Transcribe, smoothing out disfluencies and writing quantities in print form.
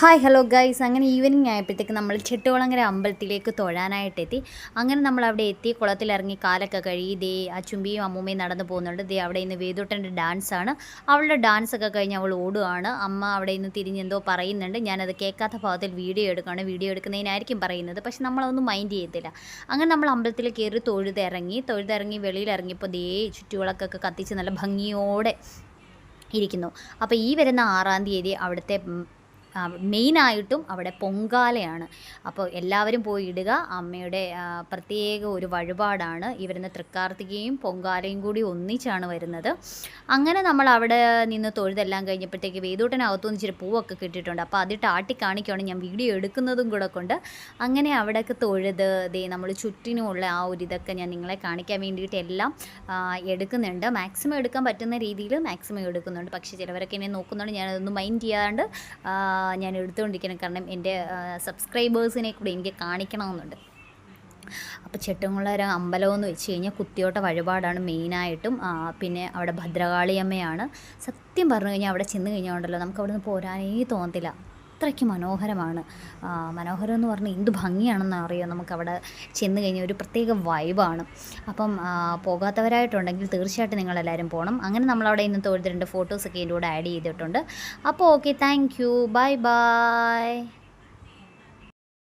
Hi hello guys, അങ്ങനെ evening ആയപ്പോഴത്തേക്ക് നമ്മൾ ചെട്ടുകുളങ്ങര അമ്പലത്തിലേക്ക് തൊഴാനായിട്ടെത്തി. അങ്ങനെ നമ്മൾ അവിടെ എത്തി, കുളത്തിലിറങ്ങി കാലൊക്കെ കഴുകി ദേ അച്ചുമ്പിയും അമ്മൂമ്മയും നടന്നു പോകുന്നുണ്ട്. ദേ അവിടെ ഇന്ന് വേദൂട്ടൻ്റെ ഡാൻസാണ്. അവളുടെ ഡാൻസൊക്കെ കഴിഞ്ഞ് അവൾ ഓടുകയാണ്. അമ്മ അവിടെ നിന്ന് തിരിഞ്ഞെന്തോ പറയുന്നുണ്ട്. ഞാനത് കേൾക്കാത്ത ഭാഗത്തിൽ വീഡിയോ എടുക്കുകയാണ്. വീഡിയോ എടുക്കുന്നതിനായിരിക്കും പറയുന്നത്, പക്ഷെ നമ്മളതൊന്നും മൈൻഡ് ചെയ്യത്തില്ല. അങ്ങനെ നമ്മൾ അമ്പലത്തിൽ കയറി തൊഴുതിറങ്ങി വെളിയിലിറങ്ങിയപ്പോൾ ദേ ചുറ്റുവിളക്കൊക്കെ കത്തിച്ച് നല്ല ഭംഗിയോടെ ഇരിക്കുന്നു. അപ്പോൾ ഈ വരുന്ന 6-ാം തീയതി അവിടുത്തെ മെയിനായിട്ടും അവിടെ പൊങ്കാലയാണ്. അപ്പോൾ എല്ലാവരും പോയി ഇടുക. അമ്മയുടെ പ്രത്യേക ഒരു വഴിപാടാണ്. ഈ വരുന്ന തൃക്കാർത്തികയും പൊങ്കാലയും കൂടി ഒന്നിച്ചാണ് വരുന്നത്. അങ്ങനെ നമ്മൾ അവിടെ നിന്ന് തൊഴുതെല്ലാം കഴിഞ്ഞപ്പോഴത്തേക്ക് വേദൂട്ടനകത്തുനിന്ന് ഇച്ചിരി പൂവൊക്കെ കിട്ടിയിട്ടുണ്ട്. അപ്പോൾ അതിട്ട് കാണിക്കുകയാണ്, ഞാൻ വീഡിയോ എടുക്കുന്നതും കൂടെ കൊണ്ട്. അങ്ങനെ അവിടെയൊക്കെ തൊഴുത് ദേ നമ്മൾ ചുറ്റിനുമുള്ള ആ ഒരു ഇതൊക്കെ ഞാൻ നിങ്ങളെ കാണിക്കാൻ വേണ്ടിയിട്ട് എല്ലാം എടുക്കുന്നുണ്ട്. മാക്സിമം എടുക്കാൻ പറ്റുന്ന രീതിയിൽ മാക്സിമം എടുക്കുന്നുണ്ട്. പക്ഷേ ചിലവരൊക്കെ എന്നെ നോക്കുന്നുണ്ട്, ഞാനതൊന്നും മൈൻഡ് ചെയ്യാണ്ട് ഞാൻ എടുത്തുകൊണ്ടിരിക്കണം. കാരണം എൻ്റെ സബ്സ്ക്രൈബേഴ്സിനെ കൂടി എനിക്ക് കാണിക്കണമെന്നുണ്ട്. അപ്പോൾ ചെട്ടുകുളങ്ങര അമ്പലമെന്ന് വെച്ച് കഴിഞ്ഞാൽ കുത്തിയോട്ട വഴിപാടാണ് മെയിനായിട്ടും. പിന്നെ അവിടെ ഭദ്രകാളിയമ്മയാണ്. സത്യം പറഞ്ഞു കഴിഞ്ഞാൽ അവിടെ ചെന്ന് കഴിഞ്ഞാൽ ഉണ്ടല്ലോ, നമുക്ക് അവിടെ നിന്ന് പോരാനേ തോന്നത്തില്ല. അത്രയ്ക്ക് മനോഹരമാണ്. മനോഹരം എന്ന് പറഞ്ഞാൽ എന്ത് ഭംഗിയാണെന്ന് അറിയാം. നമുക്കവിടെ ചെന്ന് കഴിഞ്ഞാൽ ഒരു പ്രത്യേക വൈബാണ്. അപ്പം പോകാത്തവരായിട്ടുണ്ടെങ്കിൽ തീർച്ചയായിട്ടും നിങ്ങളെല്ലാവരും പോകണം. അങ്ങനെ നമ്മളവിടെ ഇന്ന് തൊഴുതിട്ടുണ്ട്. ഫോട്ടോസൊക്കെ എൻ്റെ കൂടെ ആഡ് ചെയ്തിട്ടുണ്ട്. അപ്പോൾ okay, thank you, bye bye.